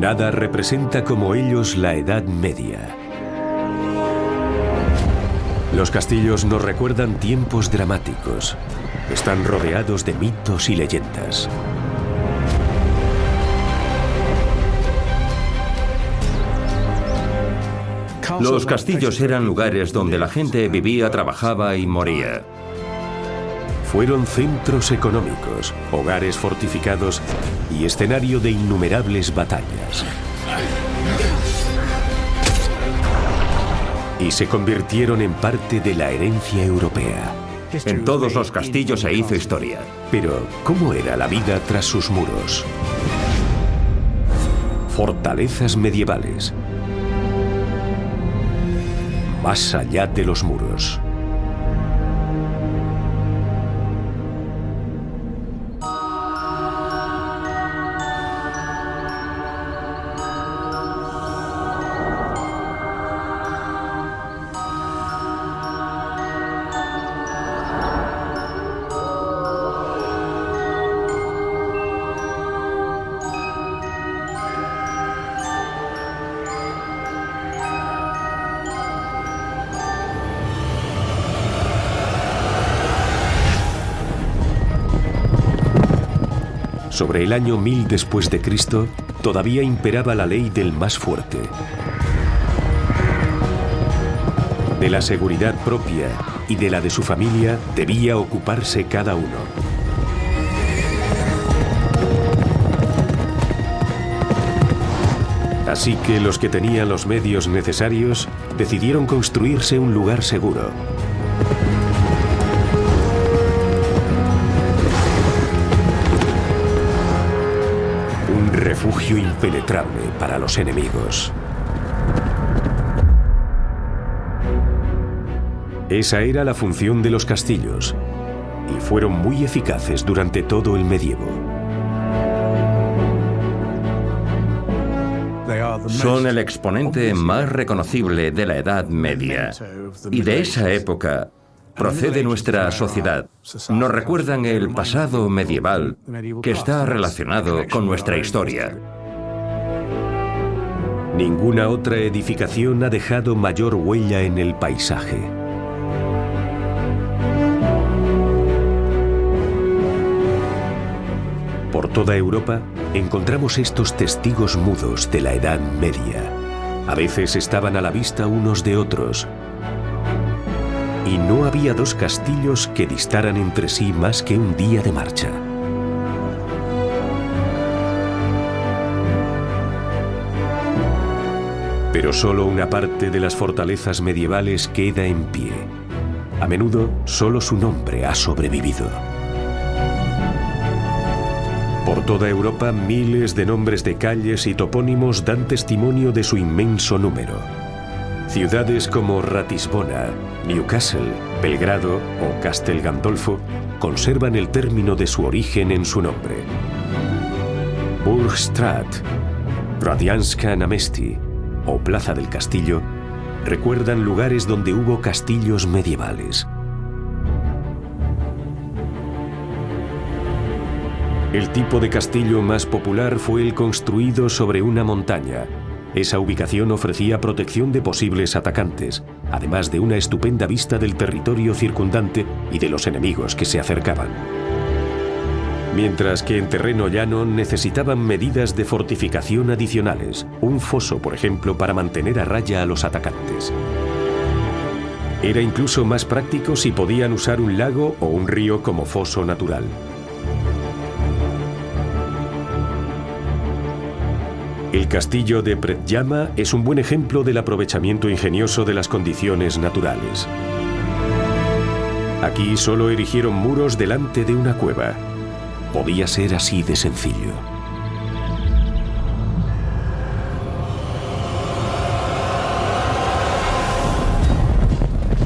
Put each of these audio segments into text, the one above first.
Nada representa como ellos la Edad Media. Los castillos nos recuerdan tiempos dramáticos. Están rodeados de mitos y leyendas. Los castillos eran lugares donde la gente vivía, trabajaba y moría. Fueron centros económicos, hogares fortificados y escenario de innumerables batallas. Y se convirtieron en parte de la herencia europea. En todos los castillos se hizo historia. Pero, ¿cómo era la vida tras sus muros? Fortalezas medievales. Más allá de los muros. Sobre el año 1000 después de Cristo, todavía imperaba la ley del más fuerte. De la seguridad propia y de la de su familia debía ocuparse cada uno. Así que los que tenían los medios necesarios decidieron construirse un lugar seguro. Refugio impenetrable para los enemigos. Esa era la función de los castillos, y fueron muy eficaces durante todo el medievo. Son el exponente más reconocible de la Edad Media. Y de esa época procede nuestra sociedad. Nos recuerdan el pasado medieval que está relacionado con nuestra historia. Ninguna otra edificación ha dejado mayor huella en el paisaje. Por toda Europa encontramos estos testigos mudos de la Edad Media. A veces estaban a la vista unos de otros. Y no había dos castillos que distaran entre sí más que un día de marcha. Pero solo una parte de las fortalezas medievales queda en pie. A menudo, solo su nombre ha sobrevivido. Por toda Europa, miles de nombres de calles y topónimos dan testimonio de su inmenso número. Ciudades como Ratisbona, Newcastle, Belgrado o Castel Gandolfo conservan el término de su origen en su nombre. Burgstrat, Radianska na Mesti o Plaza del Castillo recuerdan lugares donde hubo castillos medievales. El tipo de castillo más popular fue el construido sobre una montaña. Esa ubicación ofrecía protección de posibles atacantes, además de una estupenda vista del territorio circundante y de los enemigos que se acercaban. Mientras que en terreno llano necesitaban medidas de fortificación adicionales, un foso, por ejemplo, para mantener a raya a los atacantes. Era incluso más práctico si podían usar un lago o un río como foso natural. El castillo de Predjama es un buen ejemplo del aprovechamiento ingenioso de las condiciones naturales. Aquí solo erigieron muros delante de una cueva. Podía ser así de sencillo.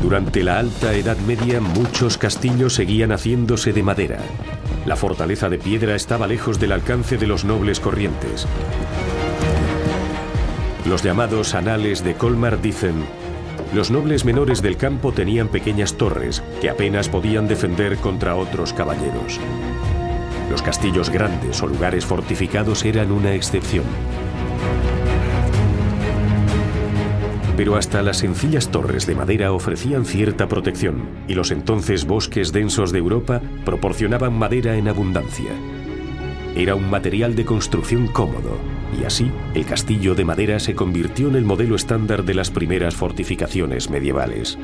Durante la Alta Edad Media, muchos castillos seguían haciéndose de madera. La fortaleza de piedra estaba lejos del alcance de los nobles corrientes. Los llamados Anales de Colmar dicen: los nobles menores del campo tenían pequeñas torres que apenas podían defender contra otros caballeros. Los castillos grandes o lugares fortificados eran una excepción. Pero hasta las sencillas torres de madera ofrecían cierta protección, y los entonces bosques densos de Europa proporcionaban madera en abundancia. Era un material de construcción cómodo, y así el castillo de madera se convirtió en el modelo estándar de las primeras fortificaciones medievales.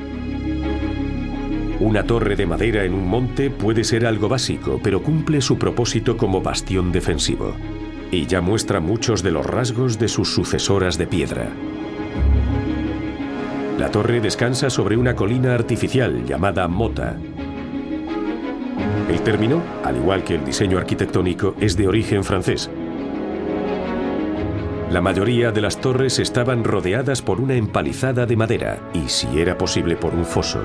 Una torre de madera en un monte puede ser algo básico, pero cumple su propósito como bastión defensivo, y ya muestra muchos de los rasgos de sus sucesoras de piedra. La torre descansa sobre una colina artificial llamada mota. El término, al igual que el diseño arquitectónico, es de origen francés. La mayoría de las torres estaban rodeadas por una empalizada de madera y, si era posible, por un foso.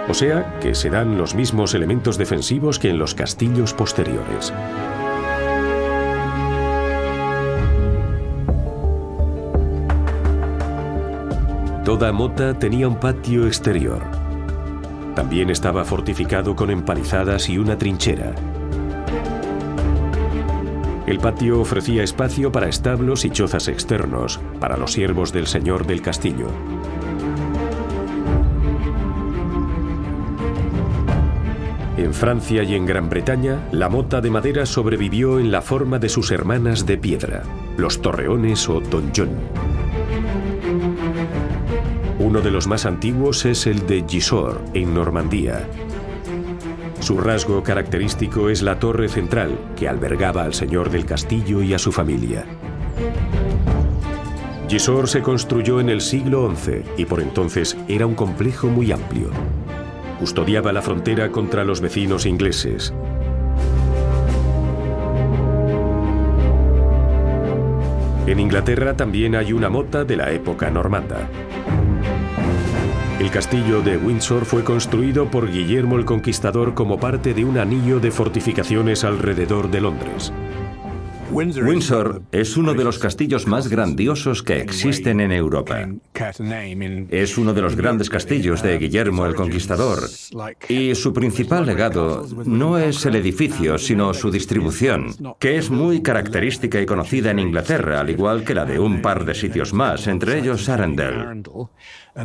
O sea, que se dan los mismos elementos defensivos que en los castillos posteriores. Toda mota tenía un patio exterior. También estaba fortificado con empalizadas y una trinchera. El patio ofrecía espacio para establos y chozas externos, para los siervos del señor del castillo. En Francia y en Gran Bretaña, la mota de madera sobrevivió en la forma de sus hermanas de piedra, los torreones o donjon. Uno de los más antiguos es el de Gisors, en Normandía. Su rasgo característico es la torre central, que albergaba al señor del castillo y a su familia. Gisors se construyó en el siglo XI y por entonces era un complejo muy amplio. Custodiaba la frontera contra los vecinos ingleses. En Inglaterra también hay una mota de la época normanda. El castillo de Windsor fue construido por Guillermo el Conquistador como parte de un anillo de fortificaciones alrededor de Londres. Windsor es uno de los castillos más grandiosos que existen en Europa. Es uno de los grandes castillos de Guillermo el Conquistador, y su principal legado no es el edificio, sino su distribución, que es muy característica y conocida en Inglaterra, al igual que la de un par de sitios más, entre ellos Arundel.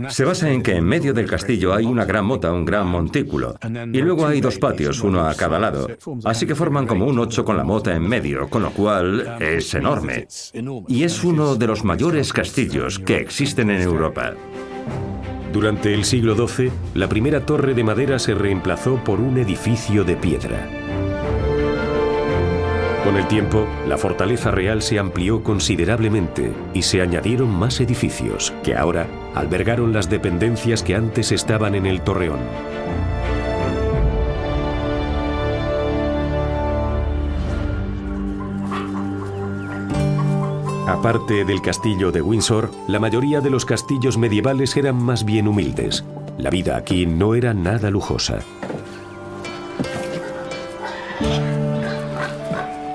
Se basa en que en medio del castillo hay una gran mota, un gran montículo, y luego hay dos patios, uno a cada lado, así que forman como un 8 con la mota en medio, con lo cual es enorme. Y es uno de los mayores castillos que existen en Europa. Durante el siglo XII, la primera torre de madera se reemplazó por un edificio de piedra. Con el tiempo, la fortaleza real se amplió considerablemente y se añadieron más edificios, que ahora albergaron las dependencias que antes estaban en el torreón. Aparte del castillo de Windsor, la mayoría de los castillos medievales eran más bien humildes. La vida aquí no era nada lujosa.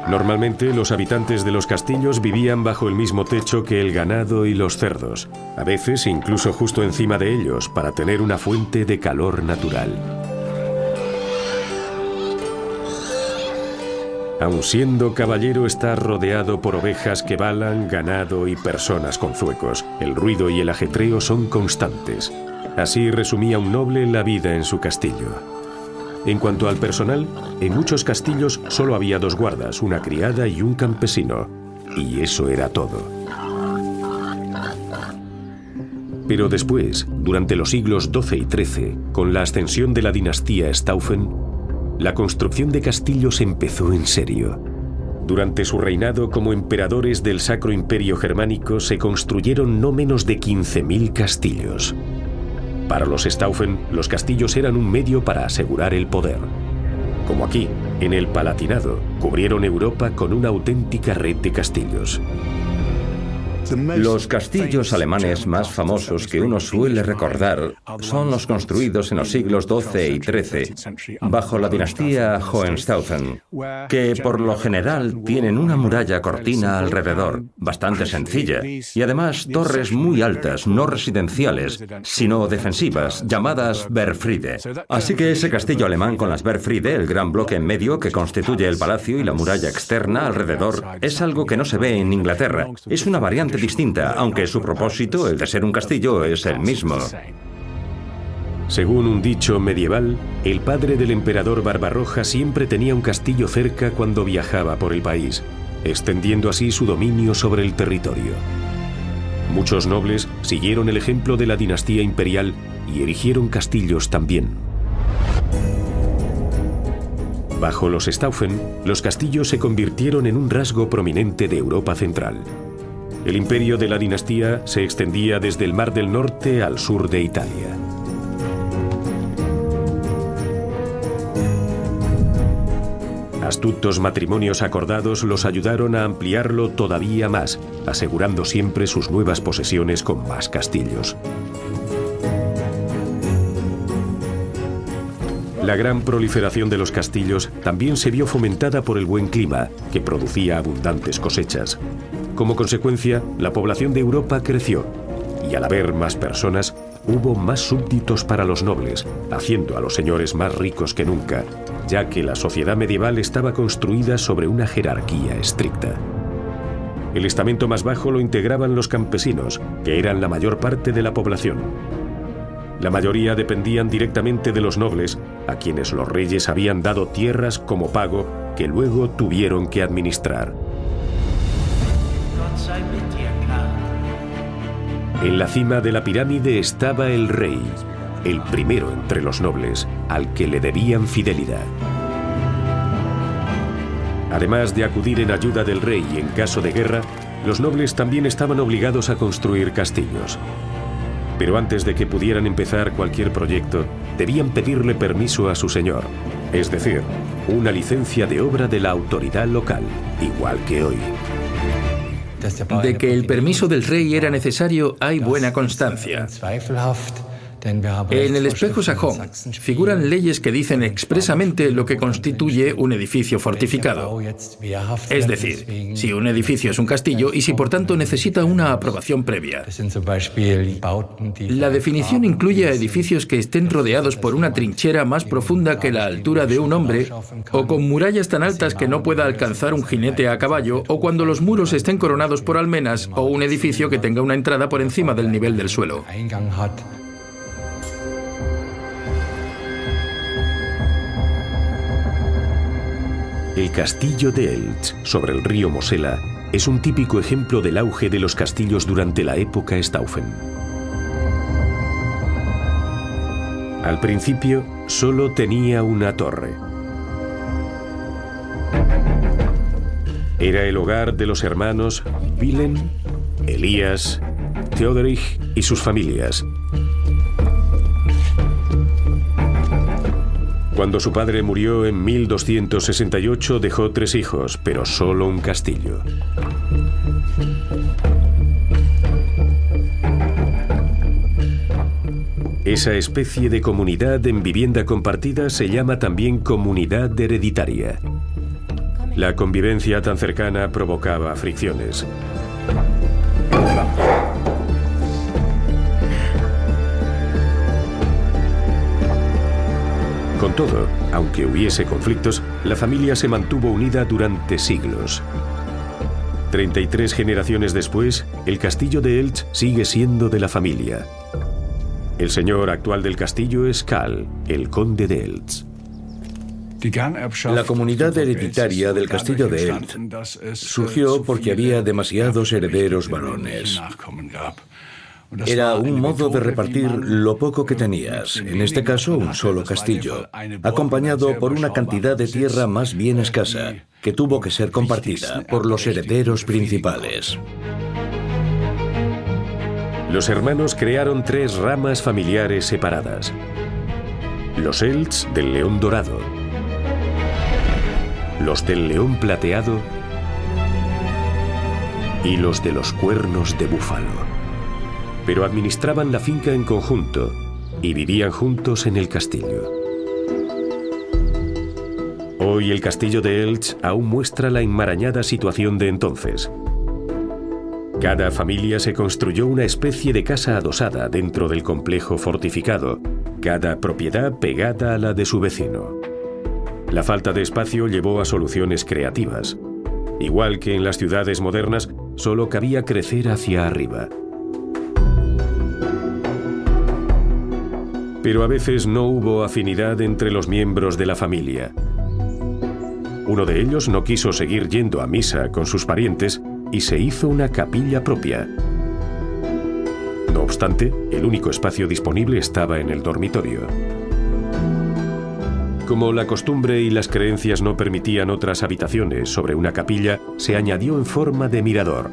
Normalmente, los habitantes de los castillos vivían bajo el mismo techo que el ganado y los cerdos, a veces incluso justo encima de ellos, para tener una fuente de calor natural. Aun siendo caballero, está rodeado por ovejas que balan, ganado y personas con zuecos. El ruido y el ajetreo son constantes. Así resumía un noble la vida en su castillo. En cuanto al personal, en muchos castillos solo había dos guardas, una criada y un campesino. Y eso era todo. Pero después, durante los siglos XII y XIII, con la ascensión de la dinastía Staufen, la construcción de castillos empezó en serio. Durante su reinado como emperadores del Sacro Imperio Germánico se construyeron no menos de 15.000 castillos. Para los Staufen, los castillos eran un medio para asegurar el poder. Como aquí, en el Palatinado, cubrieron Europa con una auténtica red de castillos. Los castillos alemanes más famosos que uno suele recordar son los construidos en los siglos XII y XIII, bajo la dinastía Hohenstaufen, que por lo general tienen una muralla cortina alrededor, bastante sencilla, y además torres muy altas, no residenciales, sino defensivas, llamadas Wehrfriede. Así que ese castillo alemán con las Wehrfriede, el gran bloque en medio que constituye el palacio y la muralla externa alrededor, es algo que no se ve en Inglaterra. Es una variante distinta, aunque su propósito, el de ser un castillo, es el mismo. Según un dicho medieval, el padre del emperador Barbarroja siempre tenía un castillo cerca cuando viajaba por el país, extendiendo así su dominio sobre el territorio. Muchos nobles siguieron el ejemplo de la dinastía imperial y erigieron castillos también. Bajo los Staufen, los castillos se convirtieron en un rasgo prominente de Europa central. El imperio de la dinastía se extendía desde el Mar del Norte al sur de Italia. Astutos matrimonios acordados los ayudaron a ampliarlo todavía más, asegurando siempre sus nuevas posesiones con más castillos. La gran proliferación de los castillos también se vio fomentada por el buen clima, que producía abundantes cosechas. Como consecuencia, la población de Europa creció, y al haber más personas, hubo más súbditos para los nobles, haciendo a los señores más ricos que nunca, ya que la sociedad medieval estaba construida sobre una jerarquía estricta. El estamento más bajo lo integraban los campesinos, que eran la mayor parte de la población. La mayoría dependían directamente de los nobles, a quienes los reyes habían dado tierras como pago que luego tuvieron que administrar. En la cima de la pirámide estaba el rey, el primero entre los nobles, al que le debían fidelidad. Además de acudir en ayuda del rey en caso de guerra, los nobles también estaban obligados a construir castillos. Pero antes de que pudieran empezar cualquier proyecto, debían pedirle permiso a su señor, es decir, una licencia de obra de la autoridad local, igual que hoy. De que el permiso del rey era necesario hay buena constancia. En el espejo sajón figuran leyes que dicen expresamente lo que constituye un edificio fortificado. Es decir, si un edificio es un castillo y si por tanto necesita una aprobación previa. La definición incluye a edificios que estén rodeados por una trinchera más profunda que la altura de un hombre, o con murallas tan altas que no pueda alcanzar un jinete a caballo, o cuando los muros estén coronados por almenas, o un edificio que tenga una entrada por encima del nivel del suelo. El castillo de Eltz, sobre el río Mosela, es un típico ejemplo del auge de los castillos durante la época Staufen. Al principio, solo tenía una torre. Era el hogar de los hermanos Wilhelm, Elías, Theodorich y sus familias. Cuando su padre murió en 1268 dejó 3 hijos, pero solo un castillo. Esa especie de comunidad en vivienda compartida se llama también comunidad hereditaria. La convivencia tan cercana provocaba fricciones. Con todo, aunque hubiese conflictos, la familia se mantuvo unida durante siglos. 33 generaciones después, el castillo de Eltz sigue siendo de la familia. El señor actual del castillo es Karl, el conde de Eltz. La comunidad hereditaria del castillo de Eltz surgió porque había demasiados herederos varones. Era un modo de repartir lo poco que tenías, en este caso un solo castillo, acompañado por una cantidad de tierra más bien escasa, que tuvo que ser compartida por los herederos principales. Los hermanos crearon 3 ramas familiares separadas. Los Eltz del león dorado, los del león plateado y los de los cuernos de búfalo. Pero administraban la finca en conjunto y vivían juntos en el castillo. Hoy el castillo de Elche aún muestra la enmarañada situación de entonces. Cada familia se construyó una especie de casa adosada dentro del complejo fortificado, cada propiedad pegada a la de su vecino. La falta de espacio llevó a soluciones creativas. Igual que en las ciudades modernas, solo cabía crecer hacia arriba. Pero a veces no hubo afinidad entre los miembros de la familia. Uno de ellos no quiso seguir yendo a misa con sus parientes y se hizo una capilla propia. No obstante, el único espacio disponible estaba en el dormitorio. Como la costumbre y las creencias no permitían otras habitaciones sobre una capilla, se añadió en forma de mirador.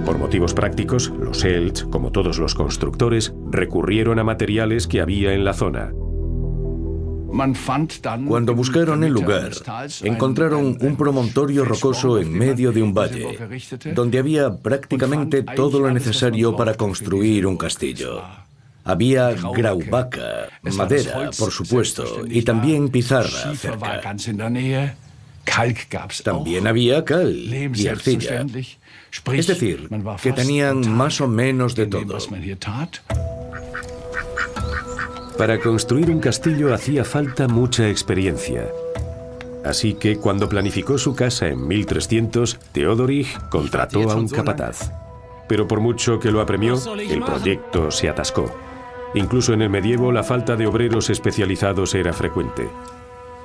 Por motivos prácticos, los Elche, como todos los constructores, recurrieron a materiales que había en la zona. Cuando buscaron el lugar, encontraron un promontorio rocoso en medio de un valle, donde había prácticamente todo lo necesario para construir un castillo. Había grauvaca, madera, por supuesto, y también pizarra cerca. También había cal y arcilla. Es decir, que tenían más o menos de todo. Para construir un castillo hacía falta mucha experiencia. Así que cuando planificó su casa en 1300, Theodorich contrató a un capataz. Pero por mucho que lo apremió, el proyecto se atascó. Incluso en el medievo la falta de obreros especializados era frecuente.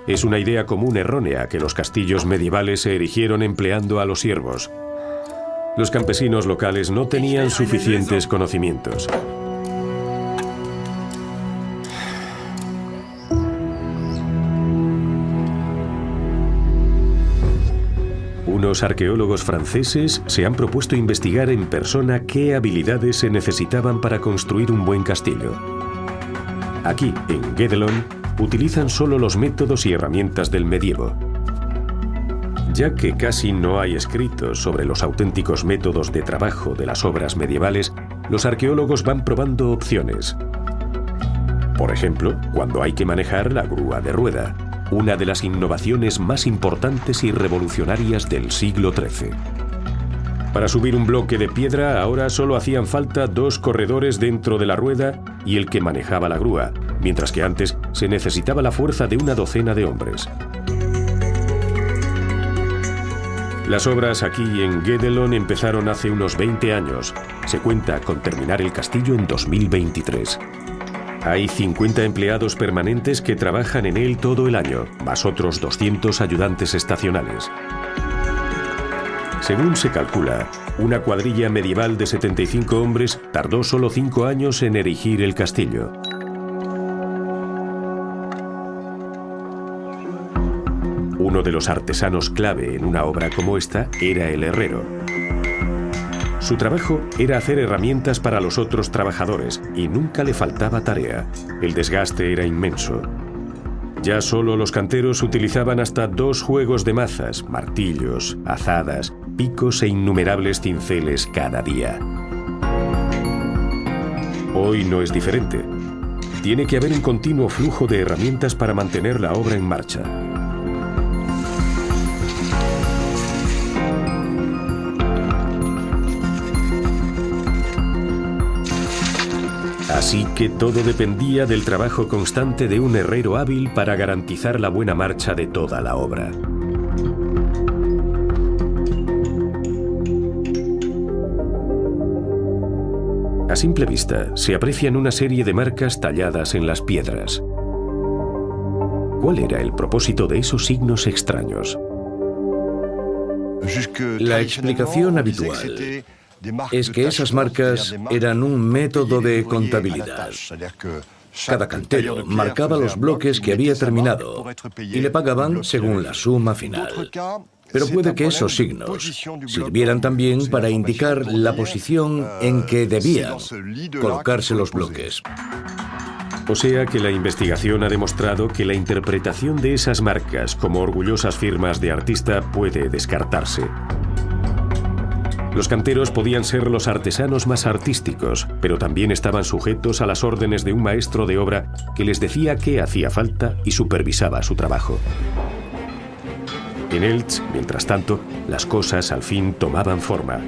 Es una idea común errónea que los castillos medievales se erigieron empleando a los siervos. Los campesinos locales no tenían suficientes conocimientos. Unos arqueólogos franceses se han propuesto investigar en persona qué habilidades se necesitaban para construir un buen castillo. Aquí, en Guédelon, utilizan solo los métodos y herramientas del medievo. Ya que casi no hay escritos sobre los auténticos métodos de trabajo de las obras medievales, los arqueólogos van probando opciones. Por ejemplo, cuando hay que manejar la grúa de rueda, una de las innovaciones más importantes y revolucionarias del siglo XIII. Para subir un bloque de piedra ahora solo hacían falta 2 corredores dentro de la rueda y el que manejaba la grúa, mientras que antes se necesitaba la fuerza de una docena de hombres. Las obras aquí en Guédelon empezaron hace unos 20 años. Se cuenta con terminar el castillo en 2023. Hay 50 empleados permanentes que trabajan en él todo el año, más otros 200 ayudantes estacionales. Según se calcula, una cuadrilla medieval de 75 hombres tardó solo 5 años en erigir el castillo. Uno de los artesanos clave en una obra como esta era el herrero. Su trabajo era hacer herramientas para los otros trabajadores y nunca le faltaba tarea. El desgaste era inmenso. Ya solo los canteros utilizaban hasta 2 juegos de mazas, martillos, azadas, picos e innumerables cinceles cada día. Hoy no es diferente. Tiene que haber un continuo flujo de herramientas para mantener la obra en marcha. Así que todo dependía del trabajo constante de un herrero hábil para garantizar la buena marcha de toda la obra. A simple vista, se aprecian una serie de marcas talladas en las piedras. ¿Cuál era el propósito de esos signos extraños? La explicación habitual es que esas marcas eran un método de contabilidad. Cada cantero marcaba los bloques que había terminado y le pagaban según la suma final. Pero puede que esos signos sirvieran también para indicar la posición en que debían colocarse los bloques. O sea que la investigación ha demostrado que la interpretación de esas marcas como orgullosas firmas de artista puede descartarse. Los canteros podían ser los artesanos más artísticos, pero también estaban sujetos a las órdenes de un maestro de obra que les decía qué hacía falta y supervisaba su trabajo. En Elche, mientras tanto, las cosas al fin tomaban forma.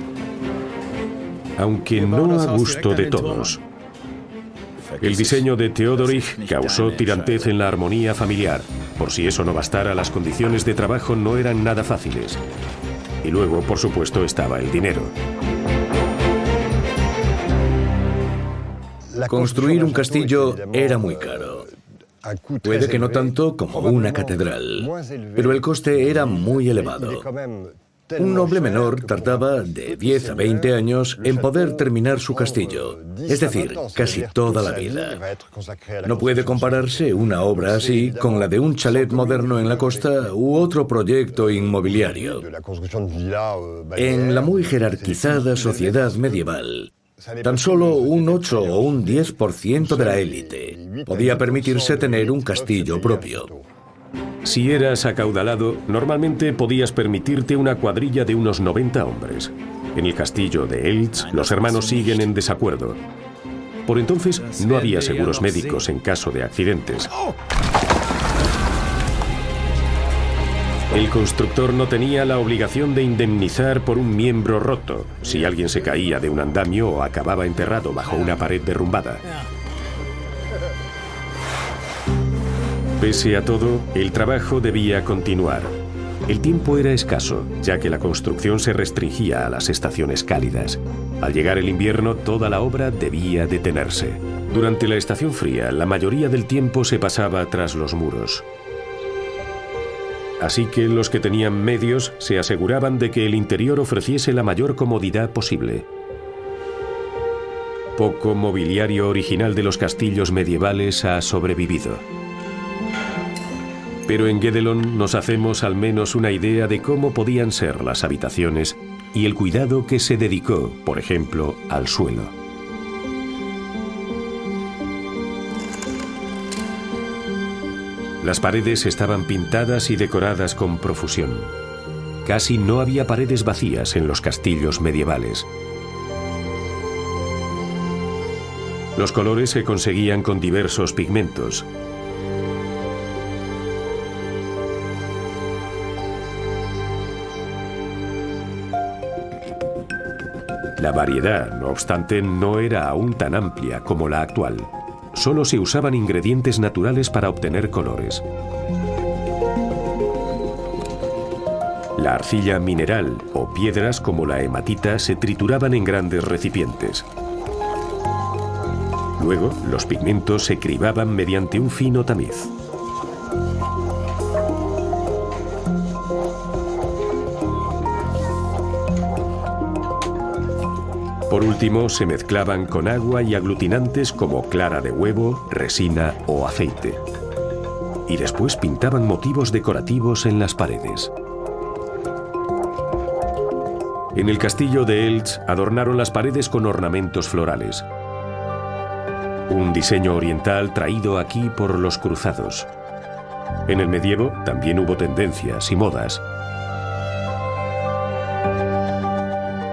Aunque no a gusto de todos. El diseño de Theodorich causó tirantez en la armonía familiar. Por si eso no bastara, las condiciones de trabajo no eran nada fáciles. Y luego, por supuesto, estaba el dinero. Construir un castillo era muy caro. Puede que no tanto como una catedral, pero el coste era muy elevado. Un noble menor tardaba de 10 a 20 años en poder terminar su castillo, es decir, casi toda la vida. No puede compararse una obra así con la de un chalet moderno en la costa u otro proyecto inmobiliario. En la muy jerarquizada sociedad medieval, tan solo un 8 o un 10% de la élite podía permitirse tener un castillo propio. Si eras acaudalado, normalmente podías permitirte una cuadrilla de unos 90 hombres. En el castillo de Elche, los hermanos siguen en desacuerdo. Por entonces, no había seguros médicos en caso de accidentes. El constructor no tenía la obligación de indemnizar por un miembro roto, si alguien se caía de un andamio o acababa enterrado bajo una pared derrumbada. Pese a todo, el trabajo debía continuar. El tiempo era escaso, ya que la construcción se restringía a las estaciones cálidas. Al llegar el invierno, toda la obra debía detenerse. Durante la estación fría, la mayoría del tiempo se pasaba tras los muros. Así que los que tenían medios se aseguraban de que el interior ofreciese la mayor comodidad posible. Poco mobiliario original de los castillos medievales ha sobrevivido. Pero en Guédelon nos hacemos al menos una idea de cómo podían ser las habitaciones y el cuidado que se dedicó, por ejemplo, al suelo. Las paredes estaban pintadas y decoradas con profusión. Casi no había paredes vacías en los castillos medievales. Los colores se conseguían con diversos pigmentos. La variedad, no obstante, no era aún tan amplia como la actual. Solo se usaban ingredientes naturales para obtener colores. La arcilla mineral o piedras como la hematita se trituraban en grandes recipientes. Luego, los pigmentos se cribaban mediante un fino tamiz. Por último, se mezclaban con agua y aglutinantes como clara de huevo, resina o aceite. Y después pintaban motivos decorativos en las paredes. En el castillo de Elche adornaron las paredes con ornamentos florales. Un diseño oriental traído aquí por los cruzados. En el medievo también hubo tendencias y modas.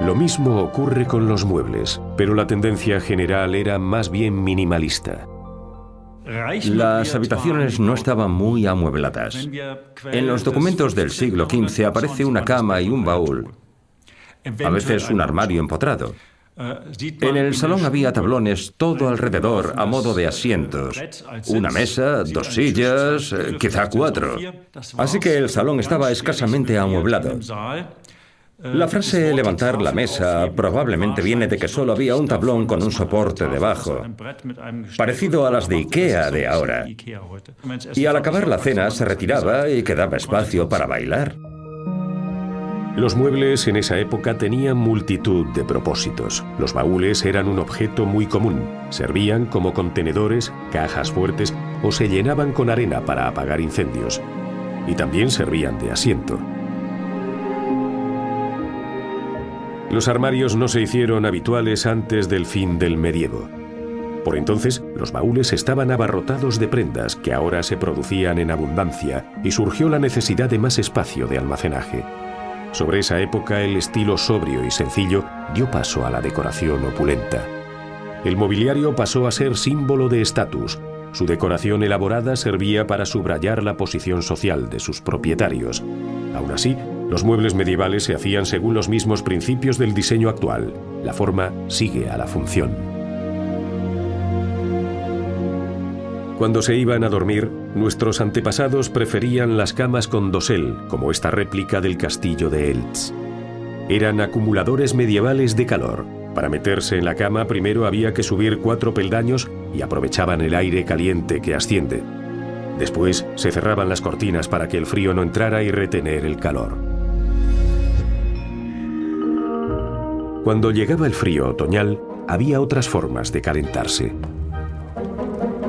Lo mismo ocurre con los muebles, pero la tendencia general era más bien minimalista. Las habitaciones no estaban muy amuebladas. En los documentos del siglo XV aparece una cama y un baúl, a veces un armario empotrado. En el salón había tablones todo alrededor a modo de asientos, una mesa, 2 sillas, quizá 4. Así que el salón estaba escasamente amueblado. La frase levantar la mesa probablemente viene de que solo había un tablón con un soporte debajo, parecido a las de IKEA de ahora. Y al acabar la cena se retiraba y quedaba espacio para bailar. Los muebles en esa época tenían multitud de propósitos. Los baúles eran un objeto muy común. Servían como contenedores, cajas fuertes o se llenaban con arena para apagar incendios. Y también servían de asiento. Los armarios no se hicieron habituales antes del fin del medievo. Por entonces, los baúles estaban abarrotados de prendas que ahora se producían en abundancia y surgió la necesidad de más espacio de almacenaje. Sobre esa época, el estilo sobrio y sencillo dio paso a la decoración opulenta. El mobiliario pasó a ser símbolo de estatus. Su decoración elaborada servía para subrayar la posición social de sus propietarios. Aún así, los muebles medievales se hacían según los mismos principios del diseño actual. La forma sigue a la función. Cuando se iban a dormir, nuestros antepasados preferían las camas con dosel, como esta réplica del castillo de Eltz. Eran acumuladores medievales de calor. Para meterse en la cama primero había que subir 4 peldaños y aprovechaban el aire caliente que asciende. Después se cerraban las cortinas para que el frío no entrara y retener el calor. Cuando llegaba el frío otoñal, había otras formas de calentarse.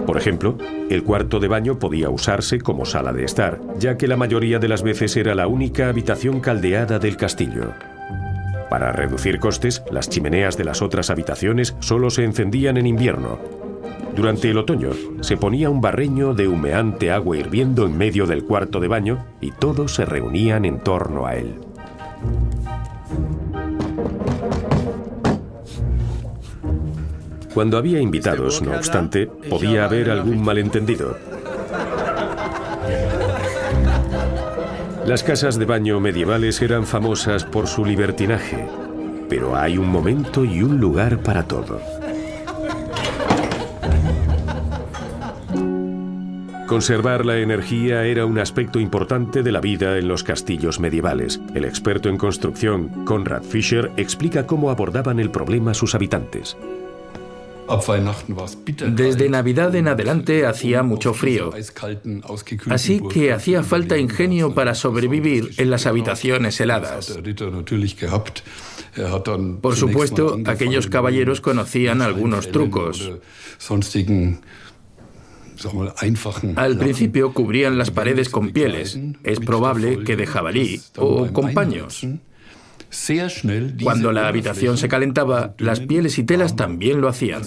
Por ejemplo, el cuarto de baño podía usarse como sala de estar, ya que la mayoría de las veces era la única habitación caldeada del castillo. Para reducir costes, las chimeneas de las otras habitaciones solo se encendían en invierno. Durante el otoño, se ponía un barreño de humeante agua hirviendo en medio del cuarto de baño y todos se reunían en torno a él. Cuando había invitados, no obstante, podía haber algún malentendido. Las casas de baño medievales eran famosas por su libertinaje, pero hay un momento y un lugar para todo. Conservar la energía era un aspecto importante de la vida en los castillos medievales. El experto en construcción, Konrad Fischer, explica cómo abordaban el problema sus habitantes. Desde Navidad en adelante hacía mucho frío, así que hacía falta ingenio para sobrevivir en las habitaciones heladas. Por supuesto, aquellos caballeros conocían algunos trucos. Al principio cubrían las paredes con pieles, es probable que de jabalí o con paños. Cuando la habitación se calentaba, las pieles y telas también lo hacían.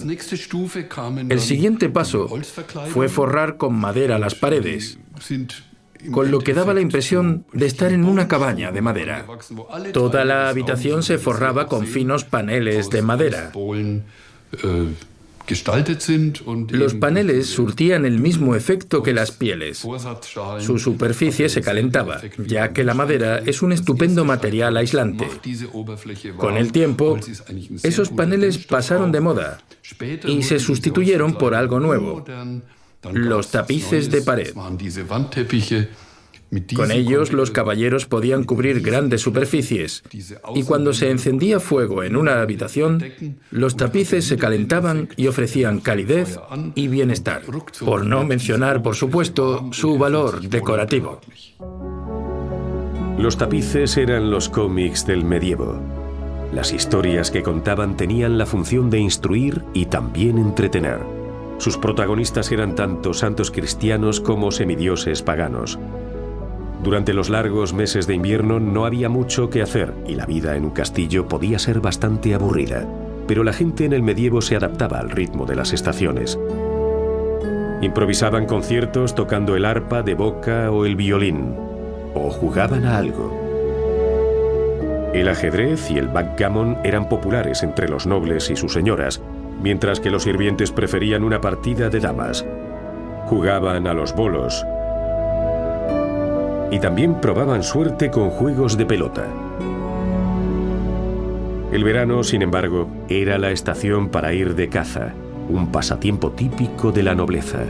El siguiente paso fue forrar con madera las paredes, con lo que daba la impresión de estar en una cabaña de madera. Toda la habitación se forraba con finos paneles de madera. Los paneles surtían el mismo efecto que las pieles. Su superficie se calentaba, ya que la madera es un estupendo material aislante. Con el tiempo, esos paneles pasaron de moda y se sustituyeron por algo nuevo: los tapices de pared. Con ellos los caballeros podían cubrir grandes superficies, y cuando se encendía fuego en una habitación, los tapices se calentaban y ofrecían calidez y bienestar, por no mencionar, por supuesto, su valor decorativo. Los tapices eran los cómics del medievo. Las historias que contaban tenían la función de instruir y también entretener. Sus protagonistas eran tanto santos cristianos como semidioses paganos. Durante los largos meses de invierno no había mucho que hacer y la vida en un castillo podía ser bastante aburrida, pero la gente en el medievo se adaptaba al ritmo de las estaciones. Improvisaban conciertos tocando el arpa de boca o el violín, o jugaban a algo. El ajedrez y el backgammon eran populares entre los nobles y sus señoras, mientras que los sirvientes preferían una partida de damas. Jugaban a los bolos, y también probaban suerte con juegos de pelota. El verano, sin embargo, era la estación para ir de caza, un pasatiempo típico de la nobleza.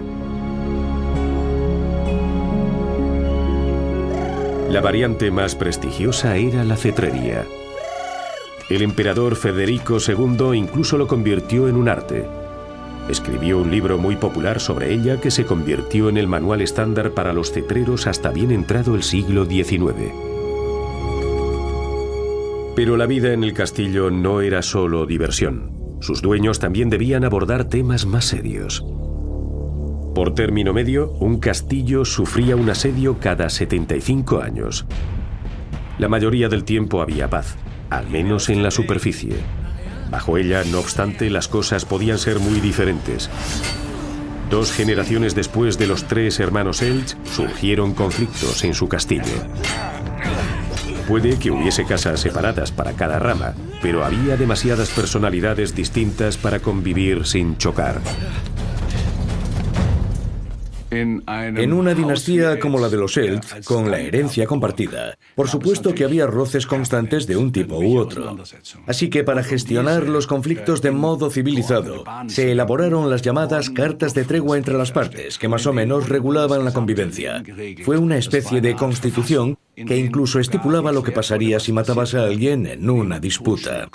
La variante más prestigiosa era la cetrería. El emperador Federico II incluso lo convirtió en un arte. Escribió un libro muy popular sobre ella que se convirtió en el manual estándar para los cetreros hasta bien entrado el siglo XIX. Pero la vida en el castillo no era solo diversión. Sus dueños también debían abordar temas más serios. Por término medio, un castillo sufría un asedio cada 75 años. La mayoría del tiempo había paz, al menos en la superficie. Bajo ella, no obstante, las cosas podían ser muy diferentes. 2 generaciones después de los 3 hermanos Elch, surgieron conflictos en su castillo. Puede que hubiese casas separadas para cada rama, pero había demasiadas personalidades distintas para convivir sin chocar. En una dinastía como la de los Elth, con la herencia compartida, por supuesto que había roces constantes de un tipo u otro. Así que para gestionar los conflictos de modo civilizado, se elaboraron las llamadas cartas de tregua entre las partes, que más o menos regulaban la convivencia. Fue una especie de constitución que incluso estipulaba lo que pasaría si matabas a alguien en una disputa.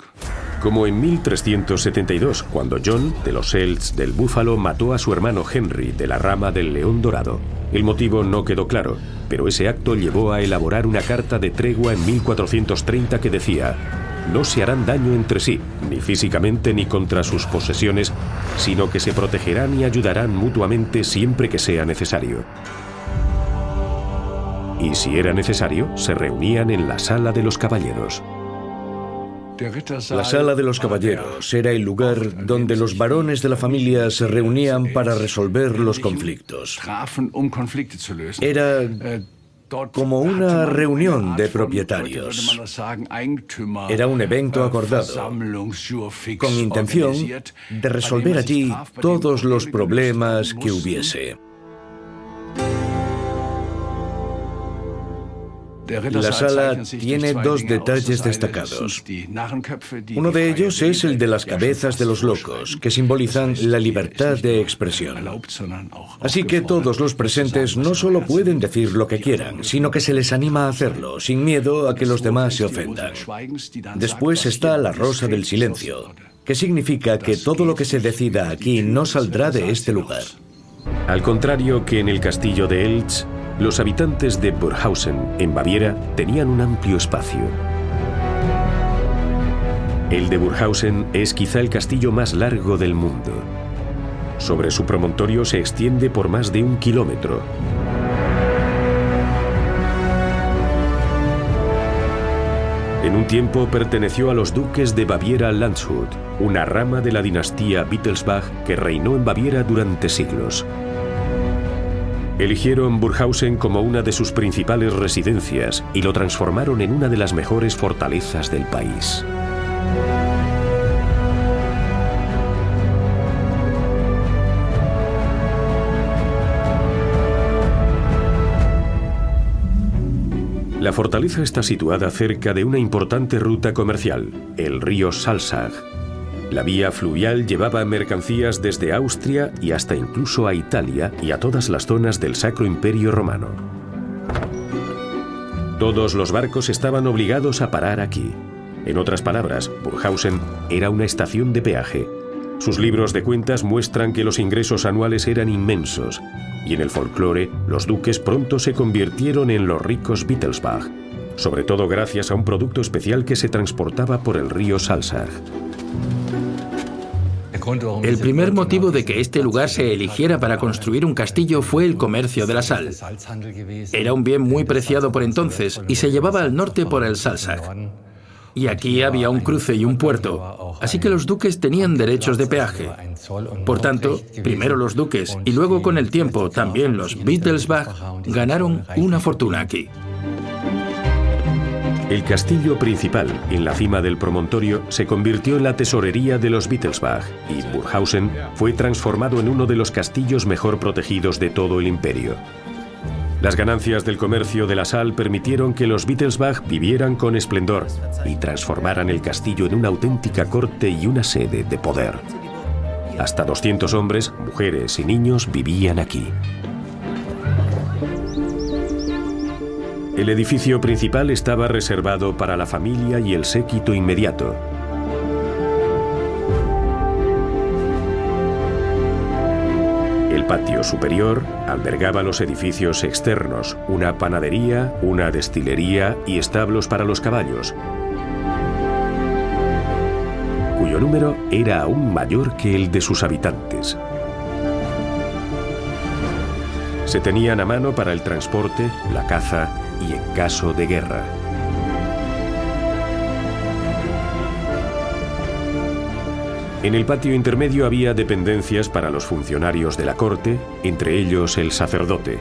Como en 1372, cuando John, de los Elths del Búfalo, mató a su hermano Henry, de la rama del León Dorado. El motivo no quedó claro, pero ese acto llevó a elaborar una carta de tregua en 1430 que decía: no se harán daño entre sí, ni físicamente ni contra sus posesiones, sino que se protegerán y ayudarán mutuamente siempre que sea necesario. Y si era necesario, se reunían en la Sala de los Caballeros. La Sala de los Caballeros era el lugar donde los varones de la familia se reunían para resolver los conflictos. Era como una reunión de propietarios. Era un evento acordado, con intención de resolver allí todos los problemas que hubiese. La sala tiene dos detalles destacados. Uno de ellos es el de las cabezas de los locos, que simbolizan la libertad de expresión. Así que todos los presentes no solo pueden decir lo que quieran, sino que se les anima a hacerlo, sin miedo a que los demás se ofendan. Después está la rosa del silencio, que significa que todo lo que se decida aquí no saldrá de este lugar. Al contrario que en el castillo de Eltz, los habitantes de Burghausen, en Baviera, tenían un amplio espacio. El de Burghausen es quizá el castillo más largo del mundo. Sobre su promontorio se extiende por más de 1 kilómetro. En un tiempo perteneció a los duques de Baviera-Landshut, una rama de la dinastía Wittelsbach que reinó en Baviera durante siglos. Eligieron Burghausen como una de sus principales residencias y lo transformaron en una de las mejores fortalezas del país. La fortaleza está situada cerca de una importante ruta comercial, el río Salzach. La vía fluvial llevaba mercancías desde Austria y hasta incluso a Italia y a todas las zonas del Sacro Imperio Romano. Todos los barcos estaban obligados a parar aquí. En otras palabras, Burghausen era una estación de peaje. Sus libros de cuentas muestran que los ingresos anuales eran inmensos, y en el folclore, los duques pronto se convirtieron en los ricos Wittelsbach, sobre todo gracias a un producto especial que se transportaba por el río Salzach. El primer motivo de que este lugar se eligiera para construir un castillo fue el comercio de la sal. Era un bien muy preciado por entonces y se llevaba al norte por el Salzach. Y aquí había un cruce y un puerto, así que los duques tenían derechos de peaje. Por tanto, primero los duques y luego con el tiempo también los Wittelsbach ganaron una fortuna aquí. El castillo principal, en la cima del promontorio, se convirtió en la tesorería de los Wittelsbach y Burghausen fue transformado en uno de los castillos mejor protegidos de todo el imperio. Las ganancias del comercio de la sal permitieron que los Wittelsbach vivieran con esplendor y transformaran el castillo en una auténtica corte y una sede de poder. Hasta 200 hombres, mujeres y niños vivían aquí. El edificio principal estaba reservado para la familia y el séquito inmediato. El patio superior albergaba los edificios externos, una panadería, una destilería y establos para los caballos, cuyo número era aún mayor que el de sus habitantes. Se tenían a mano para el transporte, la caza y en caso de guerra. En el patio intermedio había dependencias para los funcionarios de la corte, entre ellos el sacerdote.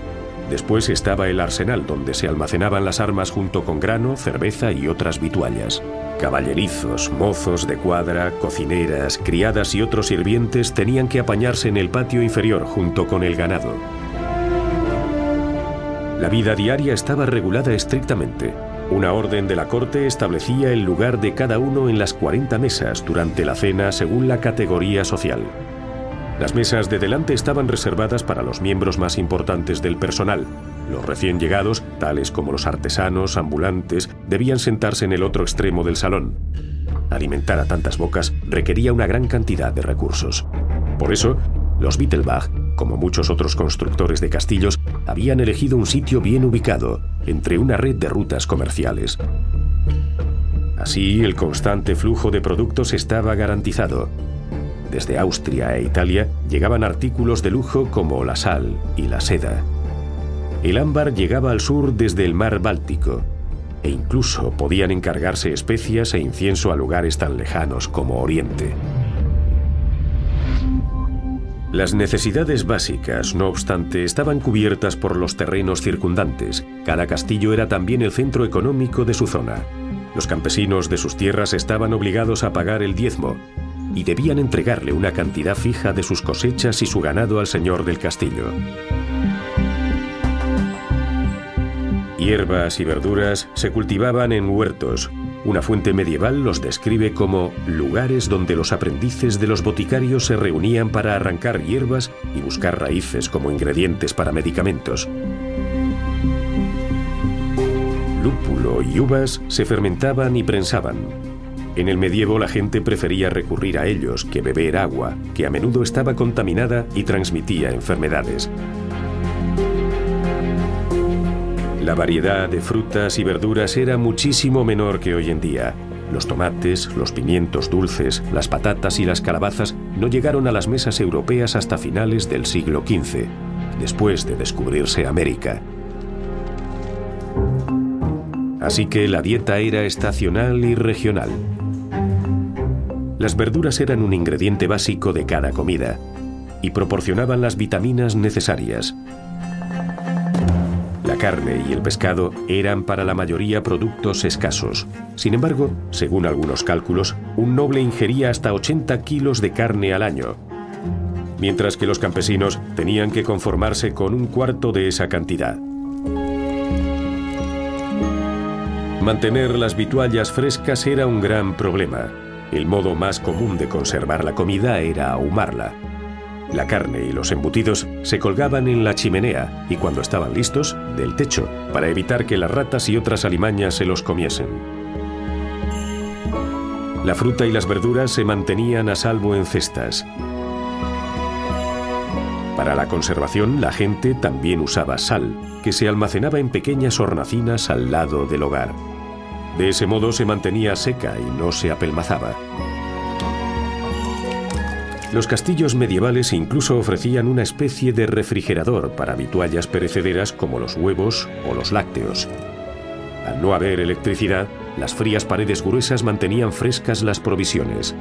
Después estaba el arsenal, donde se almacenaban las armas junto con grano, cerveza y otras vituallas. Caballerizos, mozos de cuadra, cocineras, criadas y otros sirvientes tenían que apañarse en el patio inferior junto con el ganado. La vida diaria estaba regulada estrictamente. Una orden de la corte establecía el lugar de cada uno en las 40 mesas durante la cena según la categoría social. Las mesas de delante estaban reservadas para los miembros más importantes del personal. Los recién llegados, tales como los artesanos, ambulantes, debían sentarse en el otro extremo del salón. Alimentar a tantas bocas requería una gran cantidad de recursos. Por eso, los Wittelsbach, como muchos otros constructores de castillos, habían elegido un sitio bien ubicado, entre una red de rutas comerciales. Así, el constante flujo de productos estaba garantizado. Desde Austria e Italia llegaban artículos de lujo como la sal y la seda. El ámbar llegaba al sur desde el mar Báltico, e incluso podían encargarse especias e incienso a lugares tan lejanos como Oriente. Las necesidades básicas, no obstante, estaban cubiertas por los terrenos circundantes. Cada castillo era también el centro económico de su zona. Los campesinos de sus tierras estaban obligados a pagar el diezmo y debían entregarle una cantidad fija de sus cosechas y su ganado al señor del castillo. Hierbas y verduras se cultivaban en huertos. Una fuente medieval los describe como lugares donde los aprendices de los boticarios se reunían para arrancar hierbas y buscar raíces como ingredientes para medicamentos. Lúpulo y uvas se fermentaban y prensaban. En el medievo la gente prefería recurrir a ellos que beber agua, que a menudo estaba contaminada y transmitía enfermedades. La variedad de frutas y verduras era muchísimo menor que hoy en día. Los tomates, los pimientos dulces, las patatas y las calabazas no llegaron a las mesas europeas hasta finales del siglo XV, después de descubrirse América. Así que la dieta era estacional y regional. Las verduras eran un ingrediente básico de cada comida y proporcionaban las vitaminas necesarias. La carne y el pescado eran para la mayoría productos escasos. Sin embargo, según algunos cálculos, un noble ingería hasta 80 kilos de carne al año, mientras que los campesinos tenían que conformarse con un cuarto de esa cantidad. Mantener las vituallas frescas era un gran problema. El modo más común de conservar la comida era ahumarla. La carne y los embutidos se colgaban en la chimenea y cuando estaban listos, del techo, para evitar que las ratas y otras alimañas se los comiesen. La fruta y las verduras se mantenían a salvo en cestas. Para la conservación, la gente también usaba sal, que se almacenaba en pequeñas hornacinas al lado del hogar. De ese modo se mantenía seca y no se apelmazaba. Los castillos medievales incluso ofrecían una especie de refrigerador para vituallas perecederas como los huevos o los lácteos. Al no haber electricidad, las frías paredes gruesas mantenían frescas las provisiones.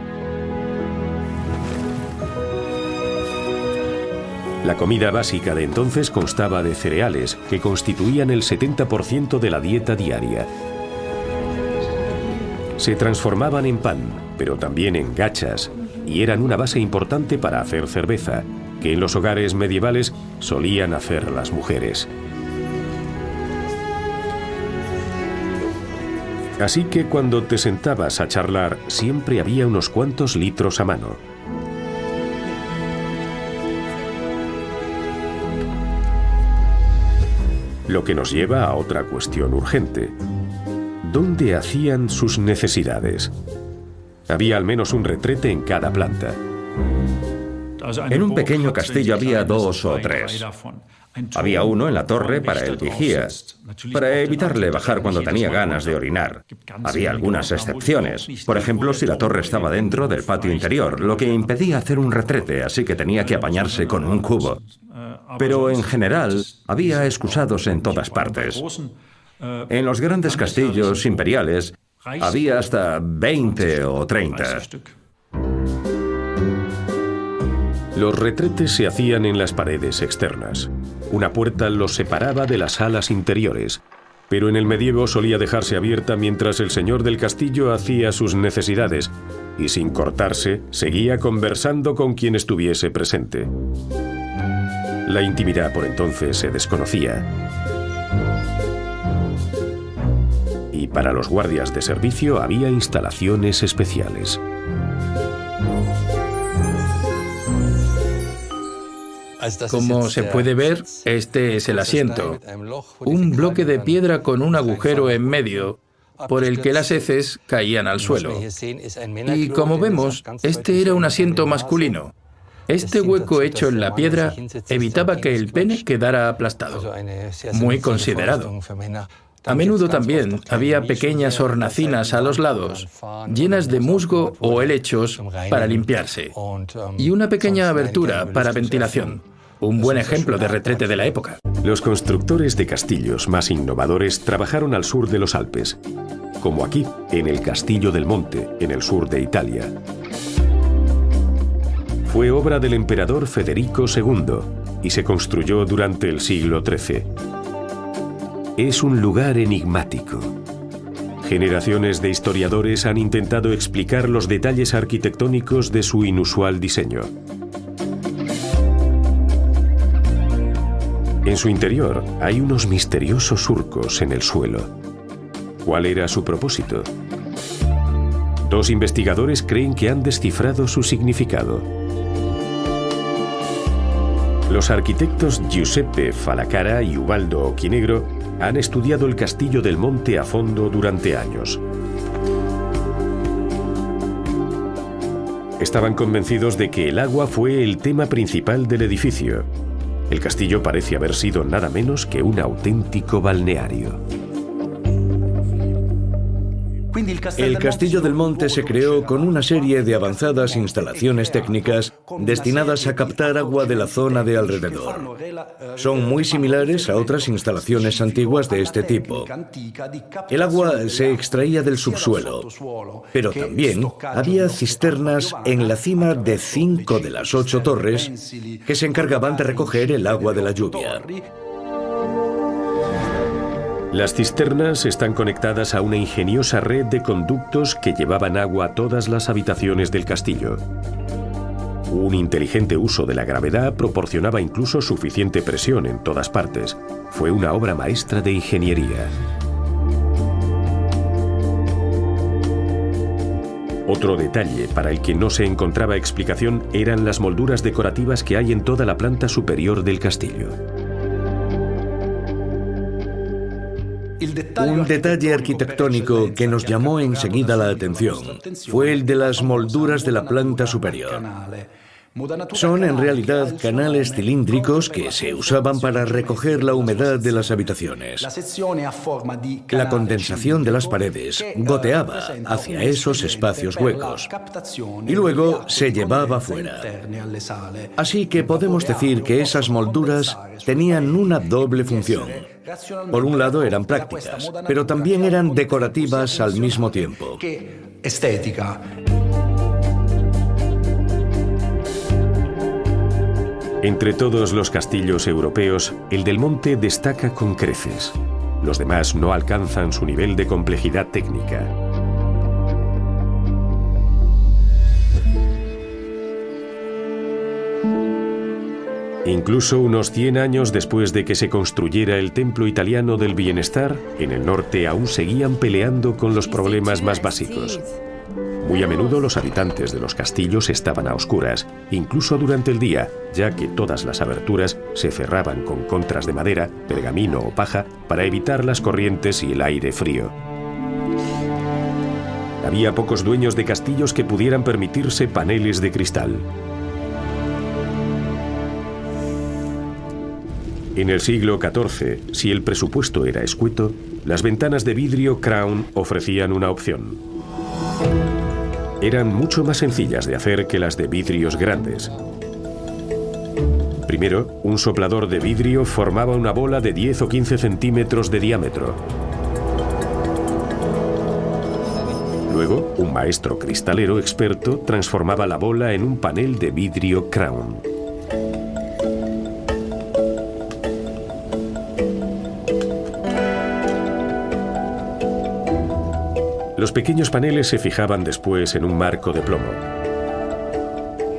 La comida básica de entonces constaba de cereales, que constituían el 70% de la dieta diaria. Se transformaban en pan, pero también en gachas, y eran una base importante para hacer cerveza, que en los hogares medievales solían hacer las mujeres. Así que cuando te sentabas a charlar, siempre había unos cuantos litros a mano. Lo que nos lleva a otra cuestión urgente. ¿Dónde hacían sus necesidades? Había al menos un retrete en cada planta. En un pequeño castillo había 2 o 3. Había uno en la torre para el vigía, para evitarle bajar cuando tenía ganas de orinar. Había algunas excepciones, por ejemplo, si la torre estaba dentro del patio interior, lo que impedía hacer un retrete, así que tenía que apañarse con un cubo. Pero en general, había excusados en todas partes. En los grandes castillos imperiales, había hasta 20 o 30. Los retretes se hacían en las paredes externas. Una puerta los separaba de las salas interiores, pero en el medievo solía dejarse abierta mientras el señor del castillo hacía sus necesidades y, sin cortarse, seguía conversando con quien estuviese presente. La intimidad por entonces se desconocía. Y para los guardias de servicio había instalaciones especiales. Como se puede ver, este es el asiento. Un bloque de piedra con un agujero en medio, por el que las heces caían al suelo. Y como vemos, este era un asiento masculino. Este hueco hecho en la piedra evitaba que el pene quedara aplastado. Muy considerado. A menudo también había pequeñas hornacinas a los lados, llenas de musgo o helechos para limpiarse, y una pequeña abertura para ventilación. Un buen ejemplo de retrete de la época. Los constructores de castillos más innovadores trabajaron al sur de los Alpes, como aquí, en el Castillo del Monte, en el sur de Italia. Fue obra del emperador Federico II y se construyó durante el siglo XIII. Es un lugar enigmático. Generaciones de historiadores han intentado explicar los detalles arquitectónicos de su inusual diseño. En su interior hay unos misteriosos surcos en el suelo. ¿Cuál era su propósito? Dos investigadores creen que han descifrado su significado. Los arquitectos Giuseppe Falacara y Ubaldo Ochinegro han estudiado el Castillo del Monte a fondo durante años. Estaban convencidos de que el agua fue el tema principal del edificio. El castillo parece haber sido nada menos que un auténtico balneario. El Castillo del Monte se creó con una serie de avanzadas instalaciones técnicas destinadas a captar agua de la zona de alrededor. Son muy similares a otras instalaciones antiguas de este tipo. El agua se extraía del subsuelo, pero también había cisternas en la cima de 5 de las 8 torres que se encargaban de recoger el agua de la lluvia. Las cisternas están conectadas a una ingeniosa red de conductos que llevaban agua a todas las habitaciones del castillo. Un inteligente uso de la gravedad proporcionaba incluso suficiente presión en todas partes. Fue una obra maestra de ingeniería. Otro detalle para el que no se encontraba explicación eran las molduras decorativas que hay en toda la planta superior del castillo. Un detalle arquitectónico que nos llamó enseguida la atención fue el de las molduras de la planta superior. Son en realidad canales cilíndricos que se usaban para recoger la humedad de las habitaciones. La condensación de las paredes goteaba hacia esos espacios huecos y luego se llevaba fuera. Así que podemos decir que esas molduras tenían una doble función. Por un lado eran prácticas, pero también eran decorativas al mismo tiempo. Entre todos los castillos europeos, el del Monte destaca con creces. Los demás no alcanzan su nivel de complejidad técnica. Incluso unos 100 años después de que se construyera el Templo Italiano del Bienestar, en el norte aún seguían peleando con los problemas más básicos. Muy a menudo los habitantes de los castillos estaban a oscuras, incluso durante el día, ya que todas las aberturas se cerraban con contras de madera, pergamino o paja para evitar las corrientes y el aire frío. Había pocos dueños de castillos que pudieran permitirse paneles de cristal. En el siglo XIV, si el presupuesto era escueto, las ventanas de vidrio Crown ofrecían una opción. Eran mucho más sencillas de hacer que las de vidrios grandes. Primero, un soplador de vidrio formaba una bola de 10 o 15 centímetros de diámetro. Luego, un maestro cristalero experto transformaba la bola en un panel de vidrio Crown. Los pequeños paneles se fijaban después en un marco de plomo.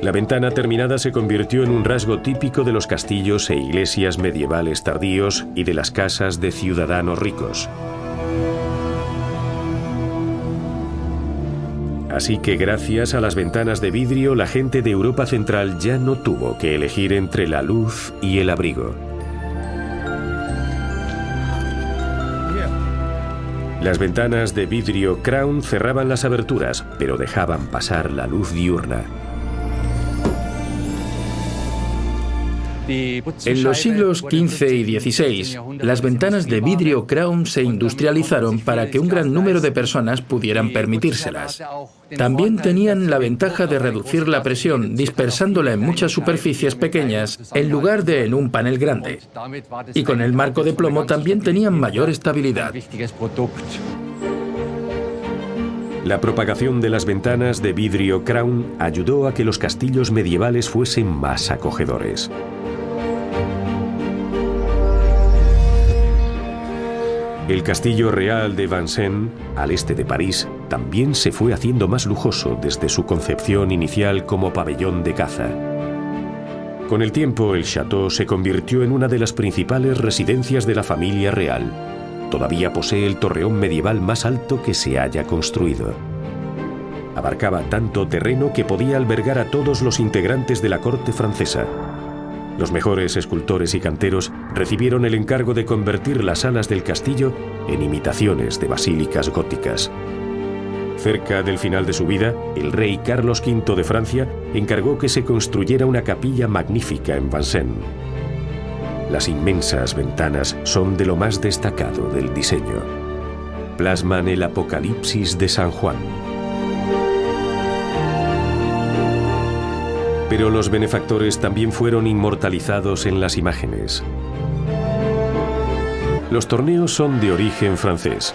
La ventana terminada se convirtió en un rasgo típico de los castillos e iglesias medievales tardíos y de las casas de ciudadanos ricos. Así que gracias a las ventanas de vidrio, la gente de Europa Central ya no tuvo que elegir entre la luz y el abrigo. Las ventanas de vidrio Crown cerraban las aberturas, pero dejaban pasar la luz diurna. En los siglos XV y XVI, las ventanas de vidrio Crown se industrializaron para que un gran número de personas pudieran permitírselas. También tenían la ventaja de reducir la presión, dispersándola en muchas superficies pequeñas en lugar de en un panel grande. Y con el marco de plomo también tenían mayor estabilidad. La propagación de las ventanas de vidrio Crown ayudó a que los castillos medievales fuesen más acogedores. El castillo real de Vincennes, al este de París, también se fue haciendo más lujoso desde su concepción inicial como pabellón de caza. Con el tiempo, el château se convirtió en una de las principales residencias de la familia real. Todavía posee el torreón medieval más alto que se haya construido. Abarcaba tanto terreno que podía albergar a todos los integrantes de la corte francesa. Los mejores escultores y canteros recibieron el encargo de convertir las salas del castillo en imitaciones de basílicas góticas. Cerca del final de su vida, el rey Carlos V de Francia encargó que se construyera una capilla magnífica en Vincennes. Las inmensas ventanas son de lo más destacado del diseño. Plasman el Apocalipsis de San Juan. Pero los benefactores también fueron inmortalizados en las imágenes. Los torneos son de origen francés.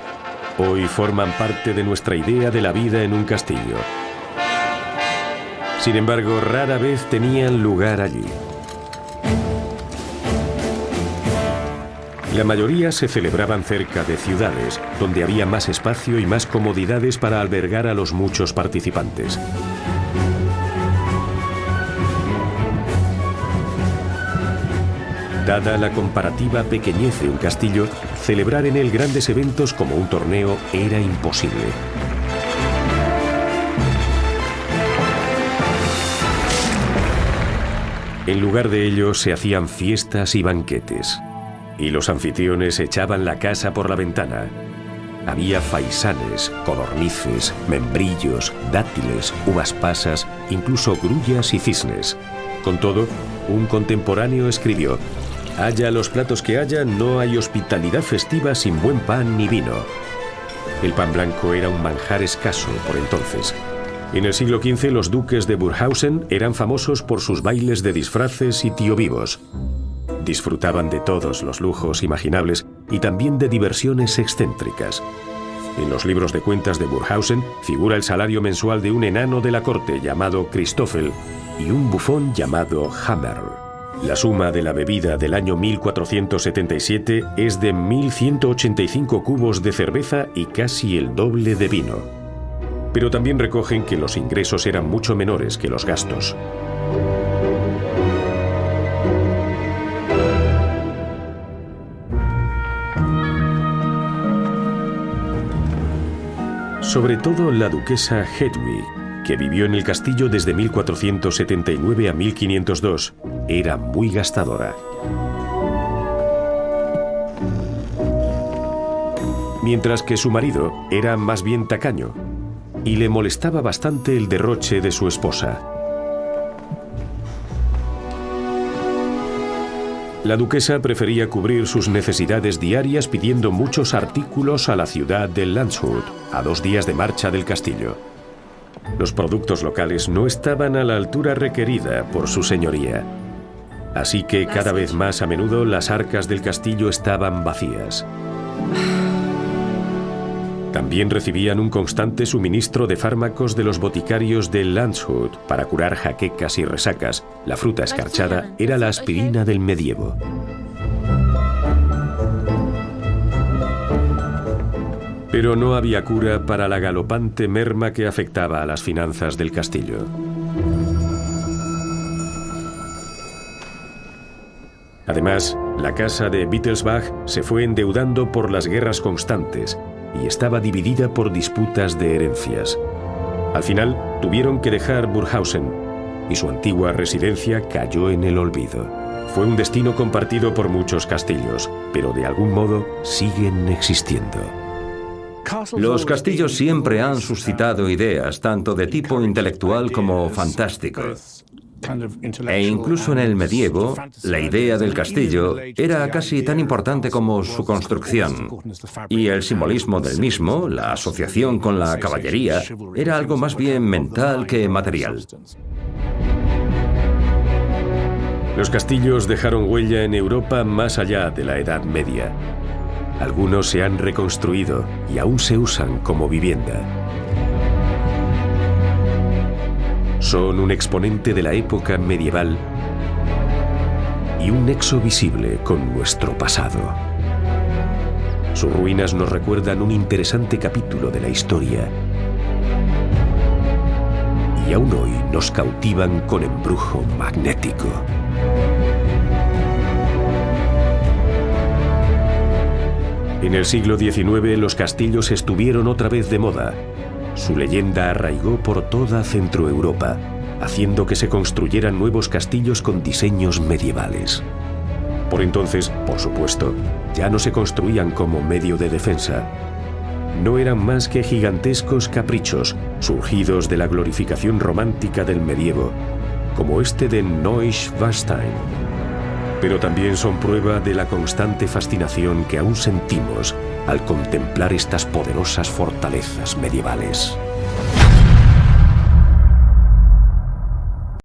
Hoy forman parte de nuestra idea de la vida en un castillo. Sin embargo, rara vez tenían lugar allí. La mayoría se celebraban cerca de ciudades, donde había más espacio y más comodidades para albergar a los muchos participantes. Dada la comparativa pequeñez de un castillo, celebrar en él grandes eventos como un torneo era imposible. En lugar de ello, se hacían fiestas y banquetes, y los anfitriones echaban la casa por la ventana. Había faisanes, codornices, membrillos, dátiles, uvas pasas, incluso grullas y cisnes. Con todo, un contemporáneo escribió: «Haya los platos que haya, no hay hospitalidad festiva sin buen pan ni vino». El pan blanco era un manjar escaso por entonces. En el siglo XV, los duques de Burghausen eran famosos por sus bailes de disfraces y tío vivos. Disfrutaban de todos los lujos imaginables y también de diversiones excéntricas. En los libros de cuentas de Burghausen figura el salario mensual de un enano de la corte llamado Christoffel y un bufón llamado Hammer. La suma de la bebida del año 1477 es de 1.185 cubos de cerveza y casi el doble de vino. Pero también recogen que los ingresos eran mucho menores que los gastos. Sobre todo la duquesa Hedwig, que vivió en el castillo desde 1479 a 1502, era muy gastadora. Mientras que su marido era más bien tacaño, y le molestaba bastante el derroche de su esposa. La duquesa prefería cubrir sus necesidades diarias pidiendo muchos artículos a la ciudad de Landshut, a 2 días de marcha del castillo. Los productos locales no estaban a la altura requerida por su señoría. Así que cada vez más a menudo las arcas del castillo estaban vacías. También recibían un constante suministro de fármacos de los boticarios de Landshut para curar jaquecas y resacas. La fruta escarchada era la aspirina del medievo. Pero no había cura para la galopante merma que afectaba a las finanzas del castillo. Además, la casa de Wittelsbach se fue endeudando por las guerras constantes y estaba dividida por disputas de herencias. Al final, tuvieron que dejar Burghausen y su antigua residencia cayó en el olvido. Fue un destino compartido por muchos castillos, pero de algún modo siguen existiendo. Los castillos siempre han suscitado ideas, tanto de tipo intelectual como fantástico. E incluso en el medievo, la idea del castillo era casi tan importante como su construcción. Y el simbolismo del mismo, la asociación con la caballería, era algo más bien mental que material. Los castillos dejaron huella en Europa más allá de la Edad Media. Algunos se han reconstruido y aún se usan como vivienda. Son un exponente de la época medieval y un nexo visible con nuestro pasado. Sus ruinas nos recuerdan un interesante capítulo de la historia y aún hoy nos cautivan con embrujo magnético. En el siglo XIX los castillos estuvieron otra vez de moda. Su leyenda arraigó por toda Centroeuropa, haciendo que se construyeran nuevos castillos con diseños medievales. Por entonces, por supuesto, ya no se construían como medio de defensa. No eran más que gigantescos caprichos, surgidos de la glorificación romántica del medievo, como este de Neuschwanstein. Pero también son prueba de la constante fascinación que aún sentimos al contemplar estas poderosas fortalezas medievales.